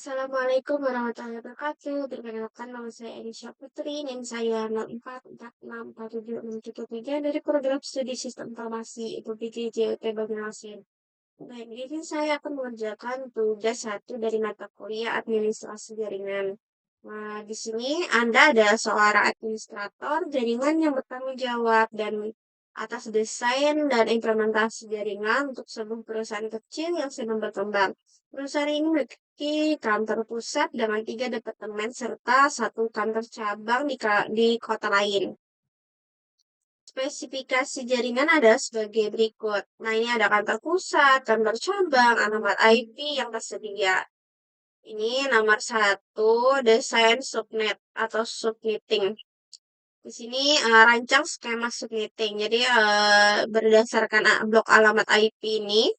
Assalamualaikum warahmatullahi wabarakatuh. Perkenalkan nama saya Elisha Putri, NIM saya 04464763 dari program studi Sistem Informasi IPB JUT Banyuasin. Baik, di sini saya akan mengerjakan tugas satu dari mata kuliah administrasi jaringan. Nah, di sini Anda adalah seorang administrator jaringan yang bertanggung jawab dan atas desain dan implementasi jaringan untuk sebuah perusahaan kecil yang sedang berkembang. Perusahaan ini memiliki kantor pusat dengan 3 departemen serta satu kantor cabang di kota lain. Spesifikasi jaringan ada sebagai berikut. Nah, ini ada kantor pusat, kantor cabang, alamat IP yang tersedia. Ini nomor satu, desain subnet atau subnetting. Di sini rancang skema subnetting. Jadi berdasarkan blok alamat IP ini,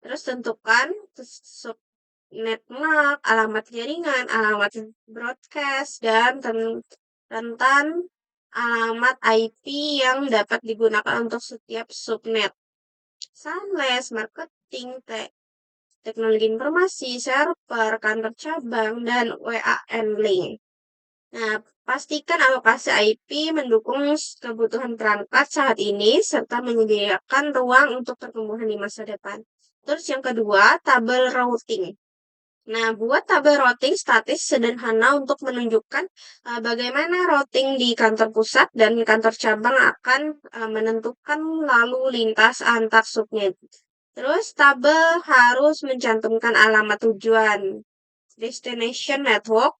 terus tentukan subnet MAC, alamat jaringan, alamat broadcast, dan rentan alamat IP yang dapat digunakan untuk setiap subnet. Sales, marketing, teknologi informasi, server, kantor cabang, dan WAN link. Nah, pastikan alokasi IP mendukung kebutuhan perangkat saat ini serta menyediakan ruang untuk pertumbuhan di masa depan. Terus yang kedua, tabel routing. Nah, buat tabel routing statis sederhana untuk menunjukkan bagaimana routing di kantor pusat dan kantor cabang akan menentukan lalu lintas antar subnet. Terus tabel harus mencantumkan alamat tujuan, destination network,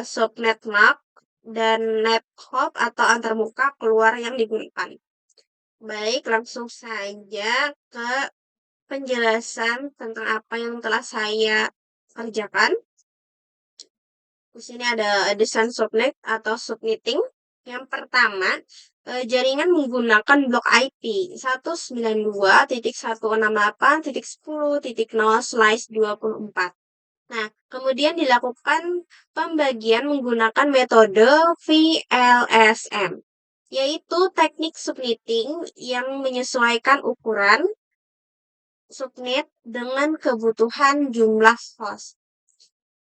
subnet MAC, dan net hop atau antarmuka keluar yang digunakan. Baik, langsung saja ke penjelasan tentang apa yang telah saya kerjakan. Di sini ada desain subnet atau subnetting. Yang pertama, jaringan menggunakan blok IP 192.168.10.0/24. Nah, kemudian dilakukan pembagian menggunakan metode VLSM, yaitu teknik subnetting yang menyesuaikan ukuran subnet dengan kebutuhan jumlah host.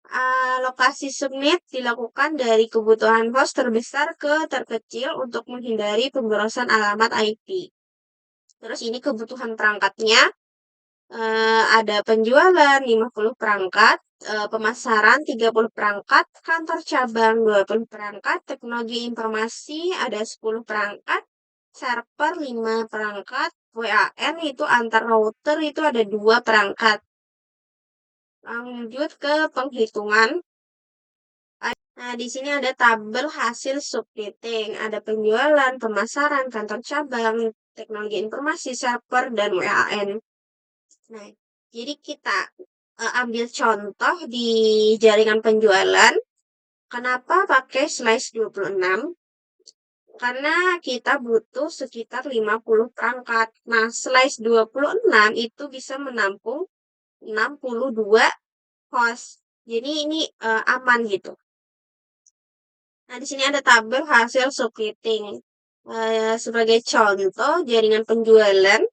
Alokasi subnet dilakukan dari kebutuhan host terbesar ke terkecil untuk menghindari pemborosan alamat IP. Terus ini kebutuhan perangkatnya, ada penjualan 50 perangkat, pemasaran 30 perangkat, kantor cabang 20 perangkat, teknologi informasi ada 10 perangkat, server 5 perangkat, WAN itu antar router itu ada 2 perangkat. Lanjut ke penghitungan. Nah, di sini ada tabel hasil subnetting, ada penjualan, pemasaran, kantor cabang, teknologi informasi, server, dan WAN. Nah, jadi kita ambil contoh di jaringan penjualan. Kenapa pakai slice 26? Karena kita butuh sekitar 50 perangkat. Nah, slice 26 itu bisa menampung 62 host. Jadi ini aman gitu. Nah, di sini ada tabel hasil subnetting. Sebagai contoh, jaringan penjualan.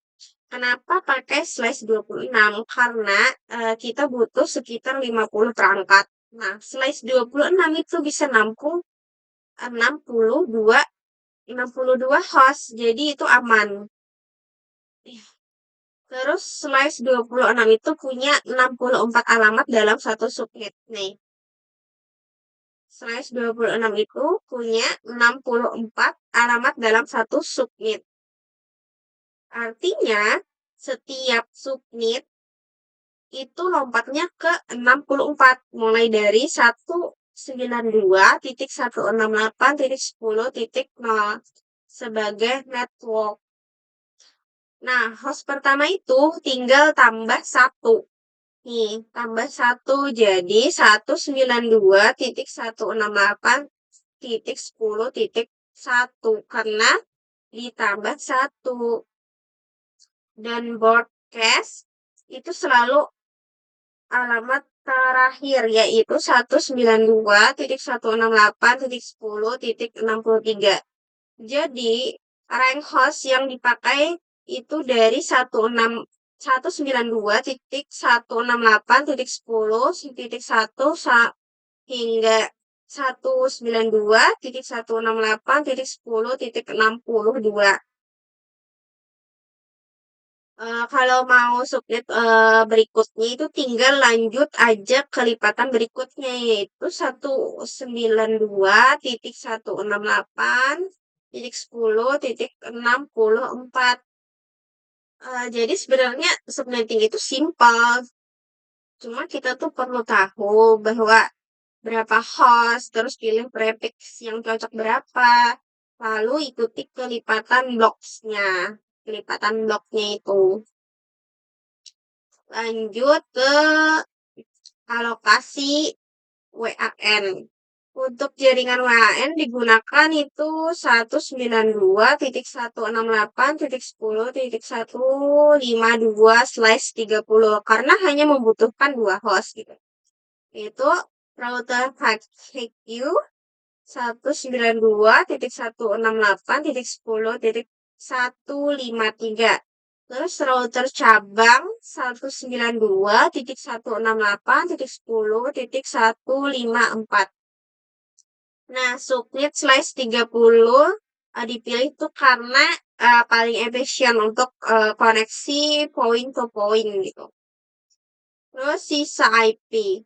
Kenapa pakai slice 26? Karena kita butuh sekitar 50 perangkat. Nah, slice 26 itu bisa nampung 62 host. Jadi itu aman. Terus slice 26 itu punya 64 alamat dalam satu subnet. Nih. Slice 26 itu punya 64 alamat dalam satu subnet. Artinya, setiap subnet itu lompatnya ke 64, mulai dari 192.168.10.0 sebagai network. Nah, host pertama itu tinggal tambah 1. Nih, tambah 1 jadi 192.168.10.1 karena ditambah 1. Dan broadcast itu selalu alamat terakhir yaitu 192.168.10.63. Jadi rank host yang dipakai itu dari 192.168.10 hingga 192.168.10.62. Kalau mau subnet berikutnya itu tinggal lanjut aja ke lipatan berikutnya yaitu 192.168.10.64. Jadi sebenarnya subnetting itu simpel, cuma kita tuh perlu tahu bahwa berapa host, terus pilih prefix yang cocok berapa, lalu ikuti kelipatan bloknya itu. Lanjut ke alokasi WAN. Untuk jaringan WAN digunakan itu 192.168.10.152/30 karena hanya membutuhkan 2 host gitu. Itu router HQ 192.168.10.153. Terus router cabang 192.168.10.154. Nah, subnet/30 dipilih tuh karena paling efisien untuk koneksi point to point gitu. Terus sisa IP.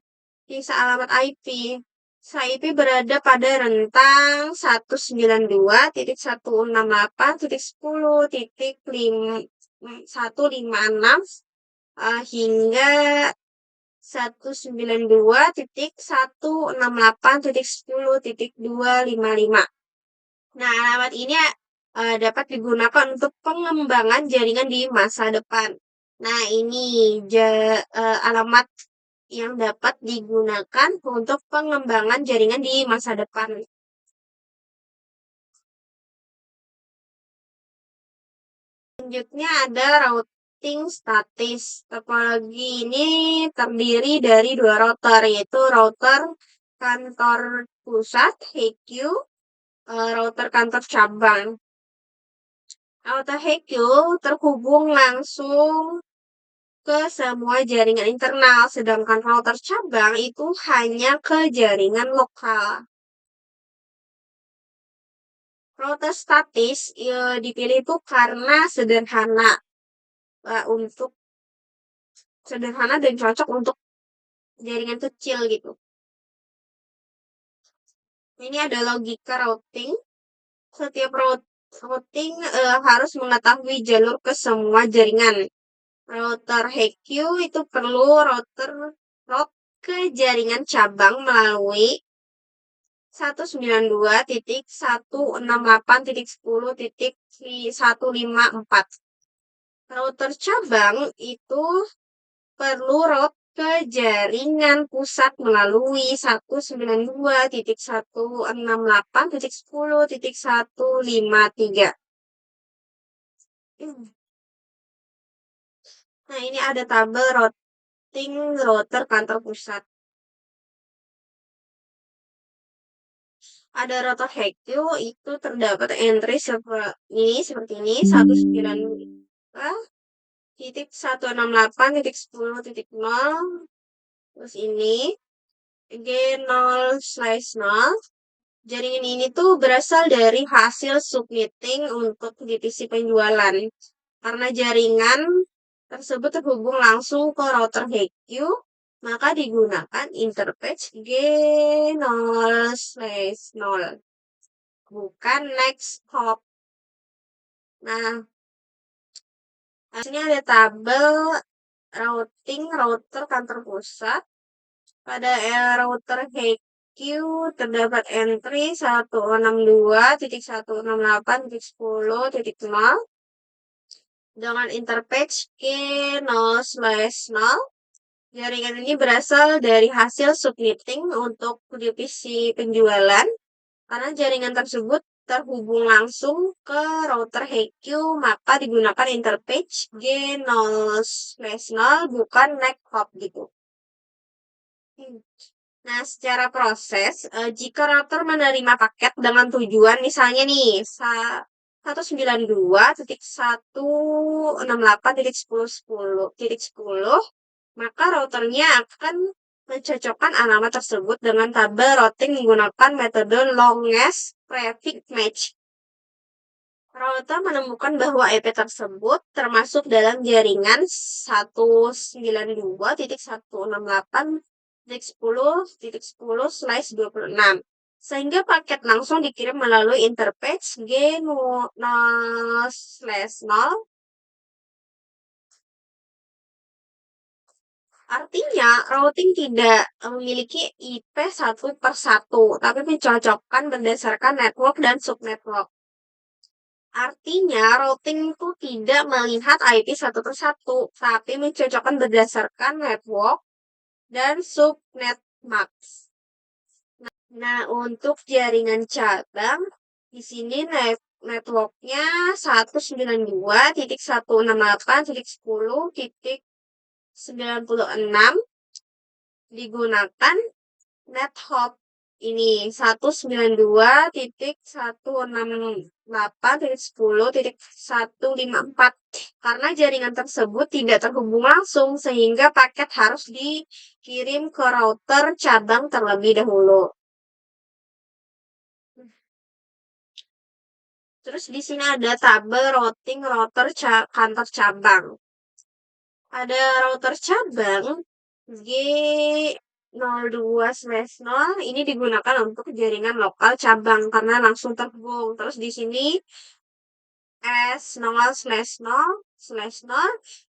Sisa alamat IP. Sisa IP berada pada rentang 192.168.10.156 hingga 192.168.10.255. Nah, alamat ini dapat digunakan untuk pengembangan jaringan di masa depan. Nah, ini alamat yang dapat digunakan untuk pengembangan jaringan di masa depan. Selanjutnya ada routing statis. Topologi ini terdiri dari 2 router, yaitu router kantor pusat HQ, router kantor cabang. Router HQ terhubung langsung ke semua jaringan internal, sedangkan router cabang itu hanya ke jaringan lokal. Router statis dipilih itu karena sederhana dan cocok untuk jaringan kecil gitu. Ini ada logika routing. Setiap routing harus mengetahui jalur ke semua jaringan. Router HQ itu perlu route ke jaringan cabang melalui 192.168.10.154. Router cabang itu perlu route ke jaringan pusat melalui 192.168.10.153. Nah, ini ada tabel routing router kantor pusat. Ada router HQ itu terdapat entry seperti ini 192.168.10.0. Terus ini G0/0. Jaringan ini tuh berasal dari hasil subnetting untuk divisi penjualan. Karena jaringan tersebut terhubung langsung ke router HQ, maka digunakan interface G0/0, bukan next hop. Nah, sini ada tabel routing router kantor pusat. Pada router HQ terdapat entry 162.168.10.0 dengan interface G0/0. Jaringan ini berasal dari hasil subnetting untuk divisi penjualan karena jaringan tersebut terhubung langsung ke router HQ, maka digunakan interface G0/0 bukan next hop gitu. Nah, secara proses, jika router menerima paket dengan tujuan misalnya nih, 192.168.10.10, maka routernya akan mencocokkan alamat tersebut dengan tabel routing menggunakan metode longest prefix match. Router menemukan bahwa IP tersebut termasuk dalam jaringan 192.168.10.10/26, sehingga paket langsung dikirim melalui interface G0/0. Artinya, routing tidak memiliki IP satu per satu, tapi mencocokkan berdasarkan network dan subnetwork. Artinya, routing itu tidak melihat IP satu per satu, tapi mencocokkan berdasarkan network dan subnetmask. Nah, untuk jaringan cabang, di sini networknya 192.168.10.96 digunakan NetHop ini 192.168.10.154 karena jaringan tersebut tidak terhubung langsung sehingga paket harus dikirim ke router cabang terlebih dahulu. Terus di sini ada tabel routing router kantor cabang. Ada router cabang G02/0 ini digunakan untuk jaringan lokal cabang karena langsung terhubung. Terus di sini S0/0/0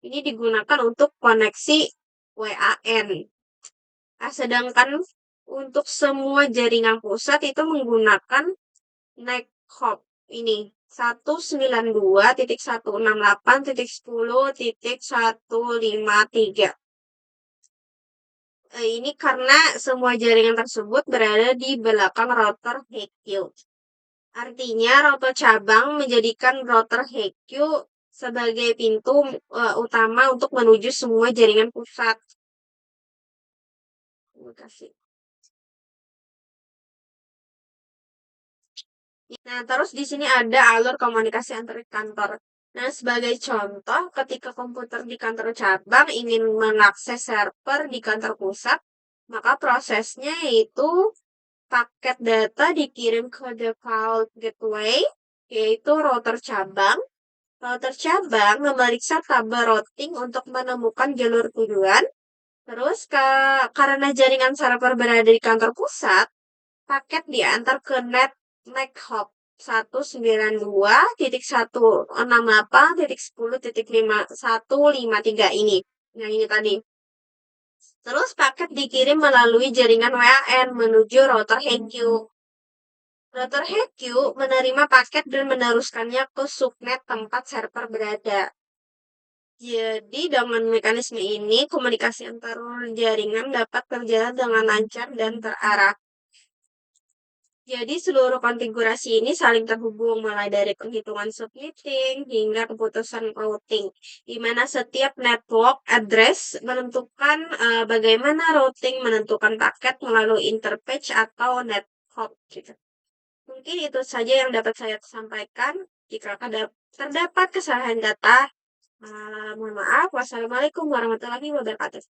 ini digunakan untuk koneksi WAN. Sedangkan untuk semua jaringan pusat itu menggunakan NetHop ini 192.168.10.153. Ini karena semua jaringan tersebut berada di belakang router HQ. Artinya, router cabang menjadikan router HQ sebagai pintu utama untuk menuju semua jaringan pusat. Terima kasih. Nah, terus di sini ada alur komunikasi antar kantor. Nah, sebagai contoh, ketika komputer di kantor cabang ingin mengakses server di kantor pusat, maka prosesnya yaitu paket data dikirim ke default gateway, yaitu router cabang. Router cabang memeriksa tabel routing untuk menemukan jalur tujuan. Terus, karena jaringan server berada di kantor pusat, paket diantar ke NetHop 192.168.10.153 ini. Nah, ini tadi. Terus paket dikirim melalui jaringan WAN menuju router HQ. Router HQ menerima paket dan meneruskannya ke subnet tempat server berada. Jadi dengan mekanisme ini komunikasi antar jaringan dapat berjalan dengan lancar dan terarah. Jadi seluruh konfigurasi ini saling terhubung mulai dari penghitungan subnetting hingga keputusan routing, di mana setiap network address menentukan bagaimana routing menentukan paket melalui interface atau NetHop gitu. Mungkin itu saja yang dapat saya sampaikan. Jika terdapat kesalahan data, mohon maaf. Wassalamualaikum warahmatullahi wabarakatuh.